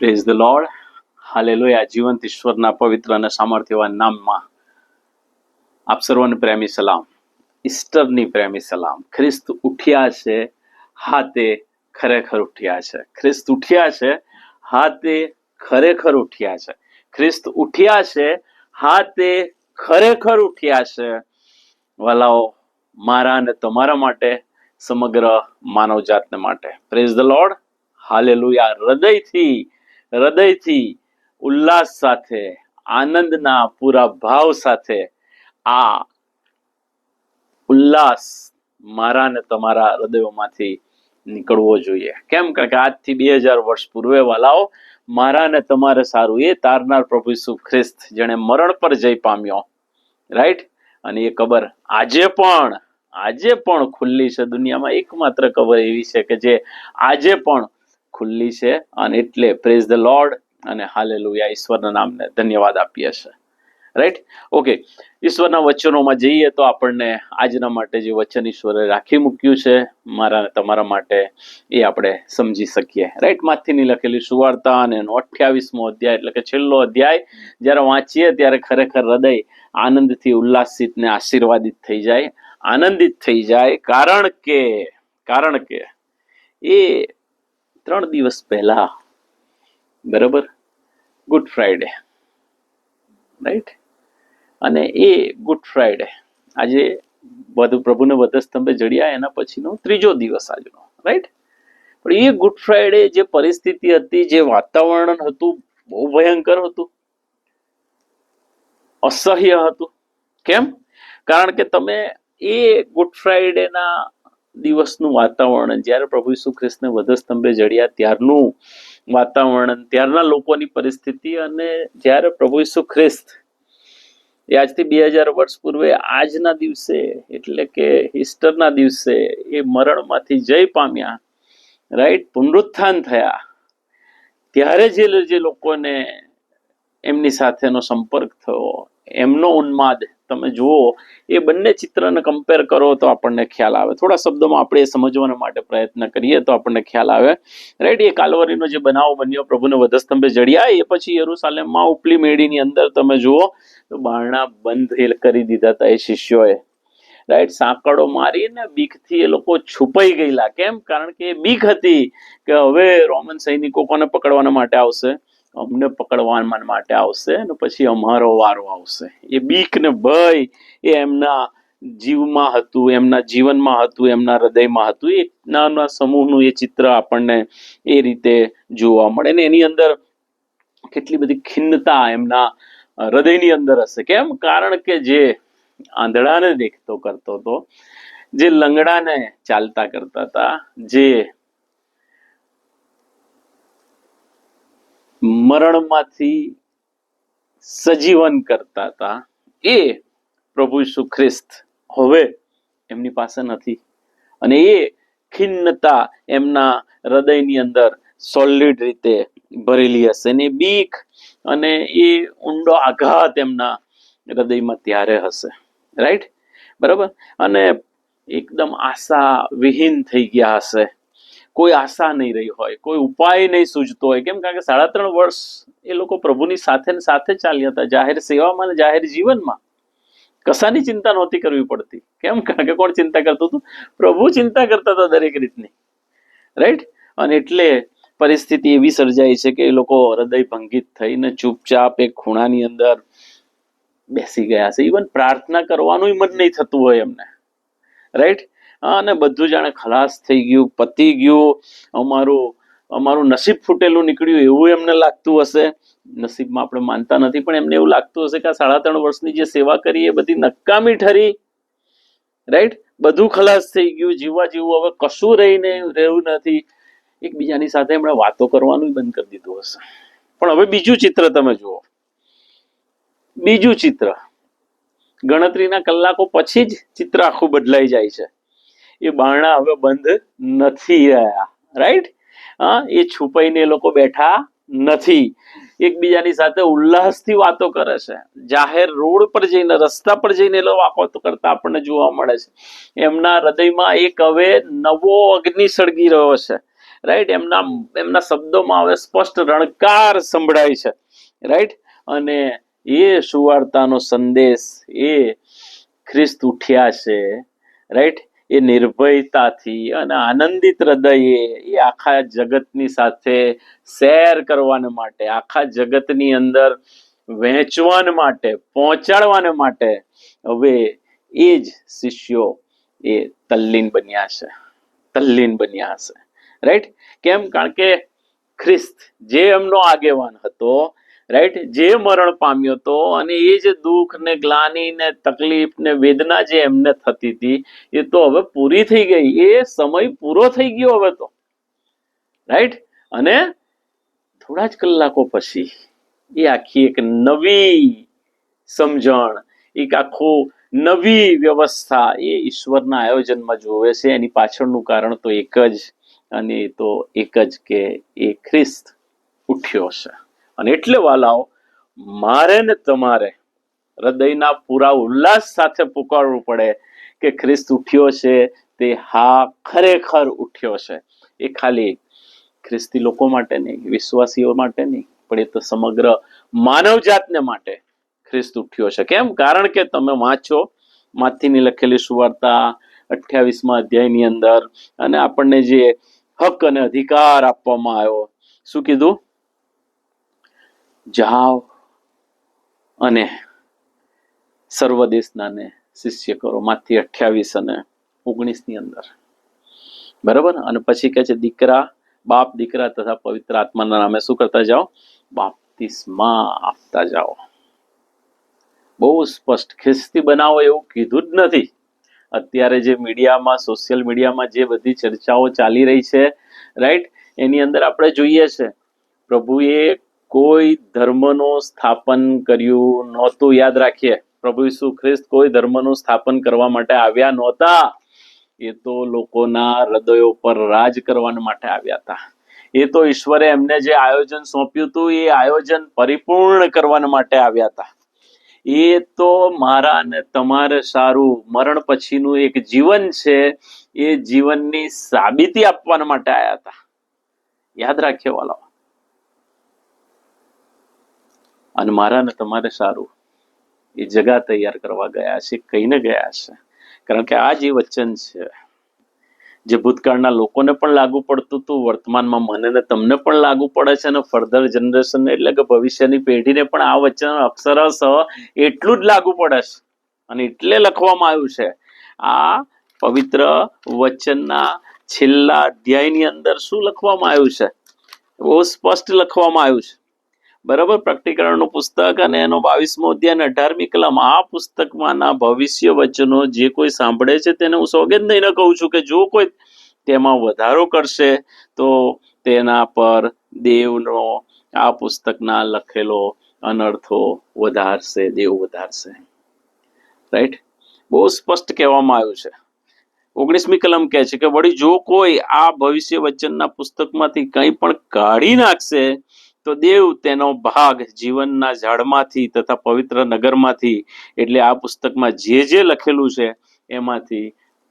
Praise the lord. Hallelujah. જીવંત ઈશ્વરના પવિત્ર અને સામર્થ્યવાન નામમાં આપ સર્વને પ્રેમી સલામ. ઈસ્ટરની પ્રેમી સલામ. ખ્રિસ્ત ઉઠ્યા છે, હા તે ખરેખર ઉઠ્યા છે. ખ્રિસ્ત ઉઠ્યા છે, હા તે ખરેખર ઉઠ્યા છે. ખ્રિસ્ત ઉઠ્યા છે, હા તે ખરેખર ઉઠ્યા છે. વાલાઓ, મારા અને તમારા માટે, સમગ્ર માનવજાતને માટે. Praise the lord. હાલેલુયા. હૃદયથી ઉલ્લાસ સાથે, આનંદના પૂરા ભાવ સાથે આ ઉલ્લાસ મારા ને તમારા હૃદયોમાંથી નીકળવો જોઈએ. કેમ? કારણ કે આજથી 2000 વર્ષ પૂર્વે વાલાઓ, મારા ને તમારે સારું એ તારનાર પ્રભુ ઈસુ ખ્રિસ્ત જેણે મરણ પર જય પામ્યો, રાઈટ, અને એ કબર આજે પણ ખુલ્લી છે. દુનિયામાં એકમાત્ર કબર એવી છે કે જે આજે પણ ખુલ્લી છે. અને એટલે પ્રેઝ ધ લોર્ડ અને હાલેલુયા. ઈશ્વરના નામને ધન્યવાદ આપીએ છીએ, રાઈટ. ઓકે, ઈશ્વરના વચનોમાં જઈએ તો આપણને આજના માટે જે વચન ઈશ્વરે રાખી મૂક્યું છે મારા તમારા માટે, એ આપણે સમજી શકીએ, રાઈટ. માથીની લખેલી સુવાર્તા અને એનો 28મો અધ્યાય એટલે કે છેલ્લો અધ્યાય જ્યારે વાંચીએ ત્યારે ખરેખર હૃદય આનંદથી ઉલ્લાસિત ને આશીર્વાદિત થઈ જાય, આનંદિત થઈ જાય. કારણ કે એ 3 દિવસ પહેલા, બરાબર, ગુડ ફ્રાઈડે, રાઈટ, અને એ ગુડ ફ્રાઈડે આજે બધું પ્રભુને વધસ્તંભે જડ્યા એના પછીનો 3જો દિવસ આજનો, રાઈટ. પણ એ ગુડ ફ્રાઈડે જે પરિસ્થિતિ હતી, જે વાતાવરણ હતું, બહુ ભયંકર હતું, અસહ્ય હતું. કેમ? કારણ કે તમે એ ગુડ ફ્રાઈડેના દિવસનું વાતાવરણ, જ્યારે પ્રભુ ઈસુ ખ્રિસ્તને વધસ્તંભે જડ્યા ત્યારનું વાતાવરણ, ત્યારના લોકોની પરિસ્થિતિ, અને જ્યારે પ્રભુ ઈસુ ખ્રિસ્ત એ આજથી 2000 વર્ષ પૂર્વે આજના દિવસે એટલે કે ઈસ્ટરના દિવસે એ મરણમાંથી જય પામ્યા, રાઈટ, પુનરુત્થાન થયા, ત્યારે જે લોકોને એમની સાથેનો સંપર્ક થયો, એમનો ઉન્માદ તમે જુઓ, એ બંને ચિત્રને કમ્પેર કરો તો આપણને ખ્યાલ આવે. થોડા શબ્દોમાં આપણે સમજવાના માટે પ્રયત્ન કરીએ તો આપણને ખ્યાલ આવે, રાઈટ. એ કાલ્વરીનો જે બનાવ બન્યો, પ્રભુને વધસ્તંભે જડ્યા, એ પછી યરૂશાલેમમાં ઉપલી મેડીની અંદર તમે જુઓ તો બારણા બંધ કરી દીધા હતા એ શિષ્યોએ, રાઈટ. સાંકળો મારીને બીકથી એ લોકો છુપાઈ ગયેલા. કેમ? કારણ કે એ બીક હતી કે હવે રોમન સૈનિકો કોને પકડવાના માટે આવશે? અમને પકડવા માટે આવશે, અને પછી અમારો વારો આવશે. એ બીક ને ભય એ એમના જીવમાં હતું, એમના જીવનમાં હતું, એમના હૃદયમાં હતું. એક નાના સમૂહનું એ ચિત્ર આપણને એ રીતે જોવા મળે, ને એની અંદર કેટલી બધી ખિન્નતા એમના હૃદયની અંદર હશે. કેમ? કારણ કે જે આંધળાને દેખતો કરતો હતો, જે લંગડાને ચાલતા કરતા હતા, જે મરણમાંથી સજીવન કરતા હતા, એ પ્રભુ ઈસુ ખ્રિસ્ત હવે એમની પાસે નથી. અને એ ખિન્નતા એમના હૃદયની અંદર સોલિડ રીતે ભરેલી હશે, ને બીક અને એ ઊંડો આઘાત એમના હૃદયમાં ત્યારે હશે, રાઈટ, બરાબર. અને એકદમ આશા વિહીન થઈ ગયા હશે. કોઈ આશા નહીં રહી હોય, કોઈ ઉપાય નહીં સૂઝતો હોય. કેમ? કારણ કે 3.5 વર્ષ એ લોકો પ્રભુની સાથે ને સાથે ચાલ્યા હતા, જાહેર સેવામાં અને જાહેર જીવનમાં. કશાની ચિંતા નહોતી કરવી પડતી. કેમ? કારણ કે કોણ ચિંતા કરતું હતું? પ્રભુ ચિંતા કરતા હતા દરેક રીતની, રાઈટ. અને એટલે પરિસ્થિતિ એવી સર્જાઈ છે કે એ લોકો હૃદય ભંગિત થઈને ચૂપચાપ એક ખૂણાની અંદર બેસી ગયા છે. ઇવન પ્રાર્થના કરવાનું મન નહીં થતું હોય એમને, રાઈટ. અને બધું જાણે ખલાસ થઈ ગયું, પતી ગયું, અમારું નસીબ ફૂટેલું નીકળ્યું એવું એમને લાગતું હશે. નસીબમાં આપણે માનતા નથી, પણ એમને એવું લાગતું હશે કે આ 3.5 વર્ષની જે સેવા કરી એ બધી નકામી ઠરી, રાઈટ. બધું ખલાસ થઈ ગયું, જીવવા જેવું હવે કશું રહ્યું નથી. એકબીજાની સાથે એમણે વાતો કરવાનું બંધ કરી દીધું હશે. પણ હવે બીજું ચિત્ર તમે જુઓ, બીજું ચિત્ર ગણતરીના કલાકો પછી જ ચિત્ર આખું બદલાઈ જાય છે. એ બારણા હવે બંધ નથી રહ્યા, રાઈટ. એ છુપાઈને એ લોકો બેઠા નથી, એકબીજાની સાથે ઉલ્લાસથી વાતો કરે છે. જાહેર રોડ પર જઈને, રસ્તા પર જઈને એ લોકો વાતો કરતા આપણને જોવા મળે છે. એમના હૃદયમાં એક હવે નવો અગ્નિ સળગી રહ્યો છે, રાઈટ, એમના શબ્દોમાં હવે સ્પષ્ટ રણકાર સંભળાય છે, રાઈટ. અને એ સુવાર્તાનો સંદેશ, એ ખ્રિસ્ત ઉઠ્યા છે, રાઈટ, એ નિર્ભયતાથી અને આનંદિત હૃદયે એ આખા જગતની સાથે શેર કરવાને માટે, આખા જગતની અંદર વહેંચવાને માટે, પહોંચાડવાને માટે હવે એ જ શિષ્યો એ તલ્લીન બન્યા છે, તલ્લીન બન્યા હશે, રાઈટ. કેમ? કારણ કે ખ્રિસ્ત જે એમનો આગેવાન હતો, રાઈટ, જે મરણ પામ્યો હતો, અને એ જે દુઃખ ને ગ્લાની ને તકલીફ ને વેદના જે એમને થતી હતી, એ તો હવે પૂરી થઈ ગઈ. એ સમય પૂરો થઈ ગયો હવે તો, રાઈટ. અને થોડા જ કલાકો પછી એ આખી એક નવી સમજણ, એક આખું નવી વ્યવસ્થા એ ઈશ્વરના આયોજનમાં જોવે છે. એની પાછળનું કારણ તો એક જ, અને તો એક જ કે એ ખ્રિસ્ત ઉઠ્યો છે. અને એટલે વાલાઓ, મારે ને તમારે હૃદયના પૂરા ઉલ્લાસ સાથે પુકારવું પડે કે ખ્રિસ્ત ઉઠ્યો છે, તે હા ખરેખર ઉઠ્યો છે. એ ખાલી ખ્રિસ્તી લોકો માટે નહીં, વિશ્વાસીઓ માટે નહીં, પણ એ તો સમગ્ર માનવજાતને માટે ખ્રિસ્ત ઉઠ્યો છે. કેમ? કારણ કે તમે વાંચો માથીની લખેલી સુવાર્તા 28મા અધ્યાયની અંદર, અને આપણને જે હક અને અધિકાર આપવામાં આવ્યો, શું કીધું? જાઓ અને સર્વ દેશનાને શિષ્ય કરો. માથી 28 અને 19 ની અંદર, બરાબર. અને પછી કહે છે, દીકરા, બાપ, દીકરા તથા પવિત્ર આત્માના નામે શું કરતા જાઓ? બાપ્તિસ્મા આપતા જાઓ. બહુ સ્પષ્ટ. ખ્રિસ્તી બનાવો એવું કીધું જ નથી. અત્યારે જે મીડિયામાં, સોશિયલ મીડિયામાં જે બધી ચર્ચાઓ ચાલી રહી છે, રાઈટ, એની અંદર આપણે જોઈએ છે પ્રભુએ કોઈ ધર્મનું સ્થાપન કર્યું નહોતું. યાદ રાખીએ, પ્રભુ ઈસુ ખ્રિસ્ત કોઈ ધર્મનું સ્થાપન કરવા માટે આવ્યા નહોતા. એ તો લોકોના હૃદયો પર રાજ કરવા માટે આવ્યા હતા. એ તો ઈશ્વરે એમને જે આયોજન સોંપ્યું હતું, એ આયોજન પરિપૂર્ણ કરવા માટે આવ્યા હતા. એ તો મારા ને તમારે સારું મરણ પછીનું એક જીવન છે, એ જીવનની સાબિતી આપવા માટે આવ્યા હતા. યાદ રાખીએ વાલા. અને મારા ને તમારે સારું એ જગા તૈયાર કરવા ગયા છે, કહીને ગયા છે. કારણ કે આ જે વચન છે, જે ભૂતકાળના લોકોને પણ લાગુ પડતું હતું, વર્તમાનમાં મને ને તમને પણ લાગુ પડે છે, અને ફર્ધર જનરેશન એટલે કે ભવિષ્યની પેઢીને પણ આ વચન અક્ષરશઃ એટલું જ લાગુ પડે છે. અને એટલે લખવામાં આવ્યું છે. આ પવિત્ર વચનના છેલ્લા અધ્યાયની અંદર શું લખવામાં આવ્યું છે? બહુ સ્પષ્ટ લખવામાં આવ્યું છે, બરાબર. પ્રકટીકરણનું પુસ્તક અને એનો 22મો અધ્યાય અને 18મી કલમ. આ પુસ્તકમાંના ભવિષ્ય વચનો જે કોઈ સાંભળે છે તેને હું સોગંદ લઈને કહું છું કે જો કોઈ તેમાં વધારો કરશે તો તેના પર દેવનો આ પુસ્તકના લખેલો અનર્થો વધારશે, દેવ વધારશે, રાઈટ. બહુ સ્પષ્ટ કહેવામાં આવ્યું છે. 19મી કલમ કહે છે કે વળી જો કોઈ આ ભવિષ્ય વચનના પુસ્તકમાંથી કંઈ પણ કાઢી નાખશે તો દેવ તેનો ભાગ જીવનના ઝાડમાંથી તથા પવિત્ર નગરમાંથી, એટલે આ પુસ્તકમાં જે જે લખેલું છે એમાંથી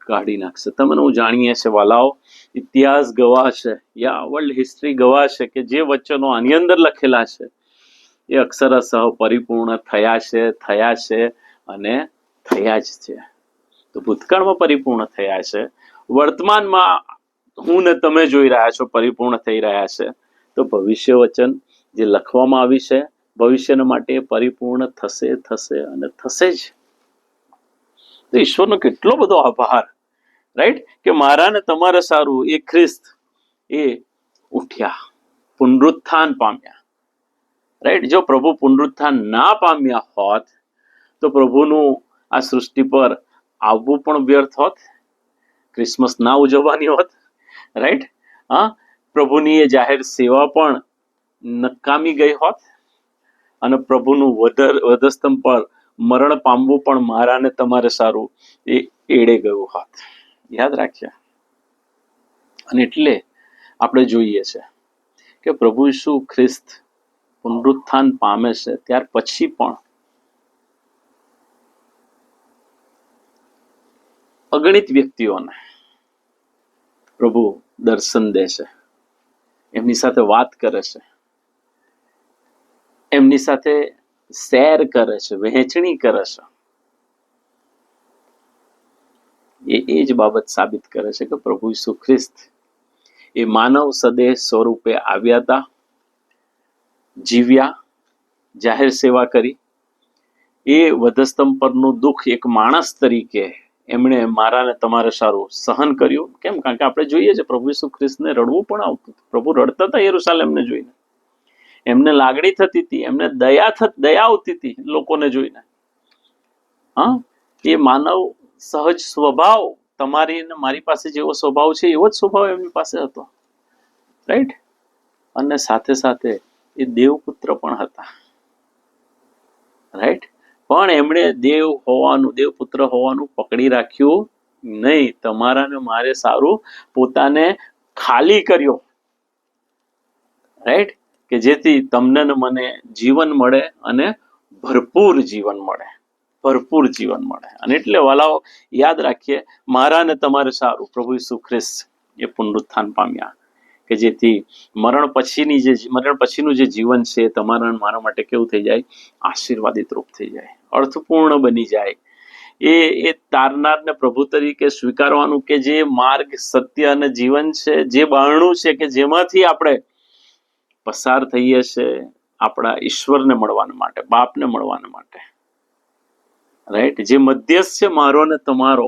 કાઢી નાખશે. તમને હું જાણીએ છે વાલાઓ, ઇતિહાસ ગવાહ છે, યા વર્લ્ડ હિસ્ટ્રી ગવાહ છે કે જે વચનો આની અંદર લખેલા છે એ અક્ષરશઃ પરિપૂર્ણ થયા છે અને થયા જ છે. તો ભૂતકાળમાં પરિપૂર્ણ થયા છે, વર્તમાનમાં હું ને તમે જોઈ રહ્યા છો પરિપૂર્ણ થઈ રહ્યા છે. તો ભવિષ્ય વચન જે લખવામાં આવી છે ભવિષ્યના માટે પરિપૂર્ણ થશે અને થશે જ. તો ઈશ્વરનો કેટલો બધો આભાર, રાઈટ, કે મારા ને તમારે સારું એ ખ્રિસ્ત એ ઉઠ્યા, પુનરુત્થાન પામ્યા, રાઈટ. જો પ્રભુ પુનરુત્થાન ના પામ્યા હોત તો પ્રભુનું આ સૃષ્ટિ પર આવવું પણ વ્યર્થ હોત, ક્રિસમસ ના ઉજવવાની હોત, રાઈટ. હા, પ્રભુની એ જાહેર સેવા પણ નકામી ગઈ હોત, અને પ્રભુનું વધસ્તંભ પર મરણ પામવું પણ મારા ને તમારે સારું એ એડે ગયું હોત. યાદ રાખ્યા. અને એટલે આપણે જોઈએ છે કે પ્રભુ ઈસુ ખ્રિસ્ત પુનરુત્થાન પામે છે ત્યાર પછી પણ અગણિત વ્યક્તિઓને પ્રભુ દર્શન દે છે, એમની સાથે વાત કરે છે, એમની સાથે શેર કરે છે, વહેંચણી કરે છે. એ જ બાબત સાબિત કરે છે કે પ્રભુ ઈસુ ખ્રિસ્ત એ માનવ સદેહ સ્વરૂપે આવ્યા હતા, જીવ્યા, જાહેર સેવા કરી. એ વધસ્તંભ પરનું દુઃખ એક માણસ તરીકે એમણે મારા ને તમારે સારું સહન કર્યું. કેમ? કારણ કે આપણે જોઈએ છે પ્રભુ ઈસુ ખ્રિસ્તને રડવું પણ આવતું. પ્રભુ રડતા હતા યરુશલેમને જોઈને. એમને લાગણી થતી હતી, એમને દયા આવતી હતી લોકોને જોઈને. હા, એ માનવ સહજ સ્વભાવ, તમારી ને મારી પાસે જેવો સ્વભાવ છે એવો જ સ્વભાવ એમની પાસે હતો, રાઈટ? અને સાથે સાથે એ દેવપુત્ર પણ હતા, રાઈટ? પણ એમણે દેવપુત્ર હોવાનું પકડી રાખ્યું નહીં. તમારા ને મારે સારું પોતાને ખાલી કર્યો, રાઈટ? કે જેથી તમને ને મને જીવન મળે અને ભરપૂર જીવન મળે, ભરપૂર જીવન મળે. અને એટલે વાલાઓ યાદ રાખીએ, મારા ને તમારે સારું પ્રભુ ઈસુ ખ્રિસ્ત એ પુનરુત્થાન પામ્યા કે જેથી મરણ પછીનું જે જીવન છે તમારા મારા માટે કેવું થઈ જાય? આશીર્વાદિત રૂપ થઈ જાય, અર્થપૂર્ણ બની જાય. એ તારનારને પ્રભુ તરીકે સ્વીકારવાનું કે જે માર્ગ, સત્ય અને જીવન છે, જે બારણું છે કે જેમાંથી આપણે પસાર થઈએ છીએ આપણા ઈશ્વરને મળવાને માટે, બાપને મળવાને માટે, રાઈટ? જે મધ્યસ્થ છે મારો ને તમારો.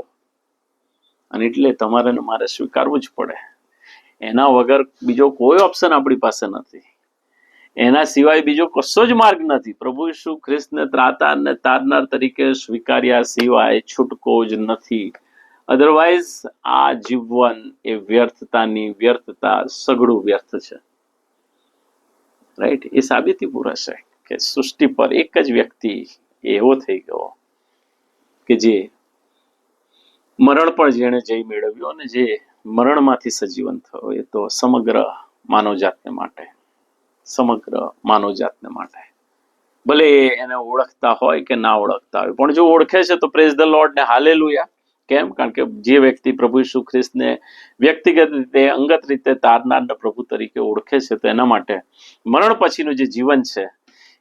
અને એટલે તમારે ને મારે સ્વીકારવું જ પડે. એના વગર બીજો કોઈ ઓપ્શન આપણી પાસે નથી. એના સિવાય બીજો કશો જ માર્ગ નથી. પ્રભુ ઈસુ ખ્રિસ્તને ત્રાતા અને તારનાર તરીકે સ્વીકાર્યા સિવાય છૂટકો જ નથી. અધરવાઇઝ આ જીવન એ વ્યર્થતા સઘળું વ્યર્થ છે, રાઈટ? એ સાબિતી પૂરા છે કે સૃષ્ટિ પર એક જ વ્યક્તિ એવો થઈ ગયો કે જે મરણ પણ જેણે જય મેળવ્યો અને જે મરણમાંથી સજીવન થયો. એ તો સમગ્ર માનવજાતને માટે, ભલે એને ઓળખતા હોય કે ના ઓળખતા હોય, પણ જો ઓળખે છે તો પ્રેઝ ધ લોર્ડ ને હાલેલુયા. કેમ? કારણ કે જે વ્યક્તિ પ્રભુ ઈસુ ખ્રિસ્તને વ્યક્તિગત રીતે, અંગત રીતે તારનાર પ્રભુ તરીકે ઓળખે છે, તો એના માટે મરણ પછીનું જે જીવન છે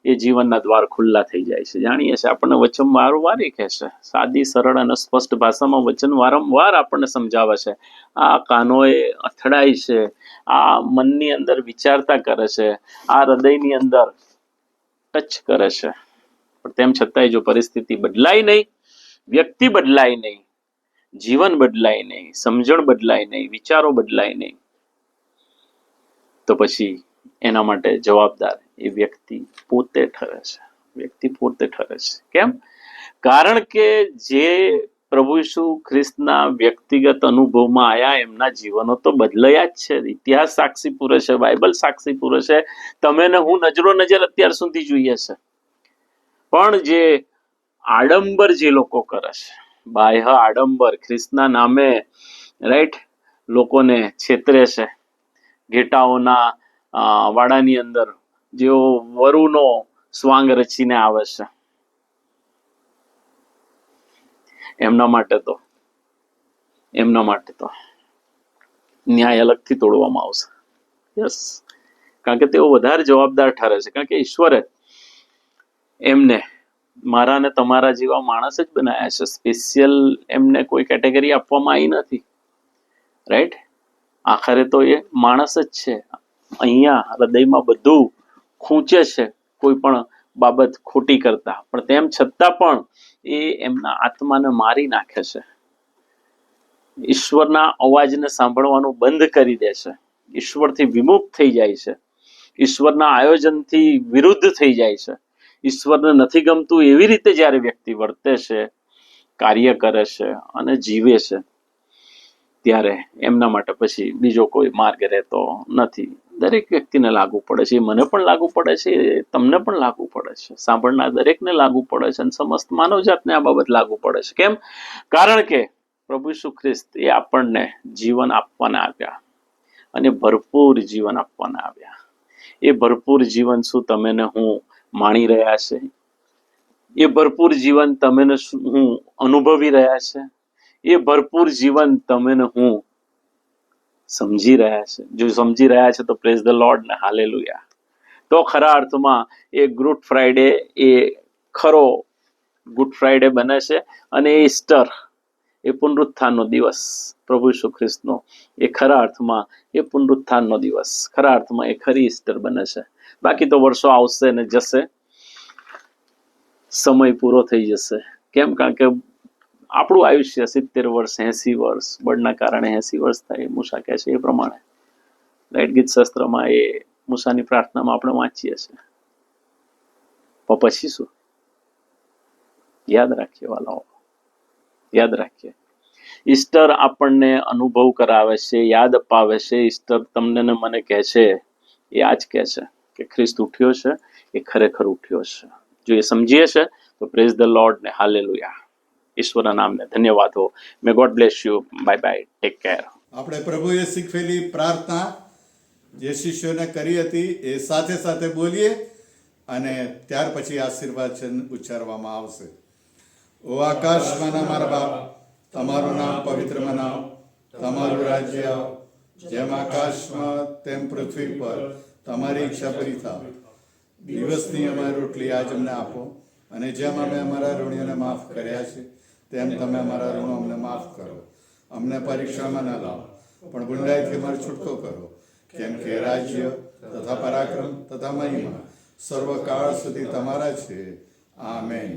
એ જીવનના દ્વાર ખુલ્લા થઈ જાય છે. જાણીએ છીએ, આપણને વચન વારંવાર એ કહે છે, સાદી, સરળ અને સ્પષ્ટ ભાષામાં વચન વારંવાર આપણને સમજાવે છે. આ કાનોએ અથડાય છે, આ મનની અંદર વિચારતા કરે છે, આ હૃદયની અંદર ટચ કરે છે. પણ તેમ છતાંય જો પરિસ્થિતિ બદલાય નહીં, વ્યક્તિ બદલાય નહીં, જીવન બદલાય નહીં, સમજણ બદલાય નહીં, વિચારો બદલાય નહીં, તો પછી એના માટે જવાબદાર એ વ્યક્તિ પોતે ઠરે છે. કેમ? કારણ કે જે પ્રભુ ઈસુ ખ્રિસ્તના વ્યક્તિગત અનુભવમાં આયા, એમના જીવનો તો બદલાયા જ છે. ઇતિહાસ સાક્ષી પૂરે છે, બાઇબલ સાક્ષી પૂરે છે, તમે ને હું નજરો નજર અત્યાર સુધી જોઈએ છે. પણ જે આડંબર જે લોકો કરે છે, બાહ્ય આડંબર, ખ્રિસ્તના નામે, રાઈટ, લોકોને છેતરે છે, ઘેટાઓના વાડાની અંદર જેઓ વરુનો સ્વાંગ રચીને આવે છે, એમના માટે તો ન્યાય અલગથી તોડવામાં આવશે. યસ, કારણ કે તેઓ વધારે જવાબદાર ઠરે છે. કારણ કે ઈશ્વરે એમને મારા ને તમારા જેવા માણસ જ બનાવ્યા છે. સ્પેશિયલ એમને કોઈ કેટેગરી આપવામાં આવી નથી, રાઈટ? આખરે તો એ માણસ જ છે. અહીંયા હૃદયમાં બધું ખૂંચે છે કોઈ પણ બાબત ખોટી કરતા, પણ તેમ છતાં પણ એ એમના આત્માને મારી નાખે છે. ઈશ્વરના અવાજને સાંભળવાનું બંધ કરી દે છે, ઈશ્વરથી વિમુખ થઈ જાય છે, ઈશ્વરના આયોજનથી વિરુદ્ધ થઈ જાય છે. ઈશ્વરને નથી ગમતું એવી રીતે જ્યારે વ્યક્તિ વર્તે છે, કાર્ય કરે છે અને જીવે છે, ત્યારે એમના માટે પછી બીજો કોઈ માર્ગ રહેતો નથી. દરેક વ્યક્તિને લાગુ પડે છે, મને પણ લાગુ પડે છે, તમને પણ લાગુ પડે છે, સાંભળનાર દરેકને લાગુ પડે છે, અને સમસ્ત માનવજાતને આ બાબત લાગુ પડે છે. કેમ? કારણ કે પ્રભુ ઈસુ ખ્રિસ્ત એ આપણને જીવન આપવાના આવ્યા, અને ભરપૂર જીવન આપવાના આવ્યા. એ ભરપૂર જીવન શું તમે ને હું માણી રહ્યા છે? એ ભરપૂર જીવન તમે ને હું અનુભવી રહ્યા છે? એ ભરપૂર જીવન તમે ને હું સમજી રહ્યા છે. જો સમજી રહ્યા છે તો પ્રેઝ ધ લોર્ડ ને હાલેલુયા. તો ખરા અર્થમાં એ ગુડ ફ્રાઈડે એ ખરો ગુડ ફ્રાઈડે બને છે, અને ઈસ્ટર એ પુનરુત્થાનનો દિવસ પ્રભુ ઈસુ ખ્રિસ્તનો એ ખરા અર્થમાં એ પુનરુત્થાનનો દિવસ, ખરા અર્થમાં એ ખરી ઈસ્ટર બને છે. બાકી તો વર્ષો આવશે ને જશે, સમય પૂરો થઈ જશે. કેમ? કારણ કે આપણું આયુષ્ય 70 વર્ષ, 80 વર્ષ, બળના કારણે 80 વર્ષ થાય, મૂસા કહે છે એ પ્રમાણે. રાઈટ, ગીત શાસ્ત્રમાં એ મૂસાની પ્રાર્થનામાં આપણે વાંચીએ છીએ. પછી શું? યાદ રાખીએ વાલાઓ, યાદ રાખીએ. ઈસ્ટર આપણને અનુભવ કરાવે છે, યાદ અપાવે છે. ઈસ્ટર તમને ને મને કહે છે, એ આ જ કહે છે કે ખ્રિસ્ત ઉઠ્યો છે, એ ખરેખર ઉઠ્યો છે. જો એ સમજીએ છે તો પ્રેઝ ધ લોર્ડ ને હાલેલુયા. ઈશ્વરના નામને ધન્યવાદ હો. મે God bless you. Bye bye, take care. આપણે પ્રભુએ શીખવેલી પ્રાર્થના જે શિષ્યોને કરી હતી એ સાથે સાથે બોલીએ, અને ત્યાર પછી આશીર્વાદ ઉચ્ચારવામાં આવશે. ઓ આકાશમાંના મારા બાપ, તમારું નામ પવિત્ર મનાવ, તમારું રાજ્ય આવ, જેમ આકાશમાં તેમ પૃથ્વી પર તમારી ઈચ્છા પૂરી થાવ. દિવસની અમારી રોટલી આજ અમને આપો, અને જેમ અમે અમારા ઋણીઓને માફ કર્યા છે તેમ તમે અમારા ઋણો અમને માફ કરો. અમને પરીક્ષામાં ન લાવો, પણ ગુંડાઈથી અમારો છૂટકો કરો. કેમ કે રાજ્ય તથા પરાક્રમ તથા મહિમા સર્વકાળ સુધી તમારા છે. આમેન.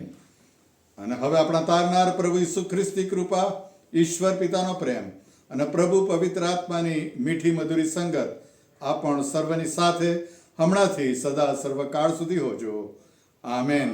અને હવે આપણા તારનાર પ્રભુ ઈસુ ખ્રિસ્તની કૃપા, ઈશ્વર પિતાનો પ્રેમ અને પ્રભુ પવિત્ર આત્માની મીઠી મધુરી સંગત આ પણ સર્વની સાથે હમણાંથી સદા સર્વકાળ સુધી હોજો. આમેન.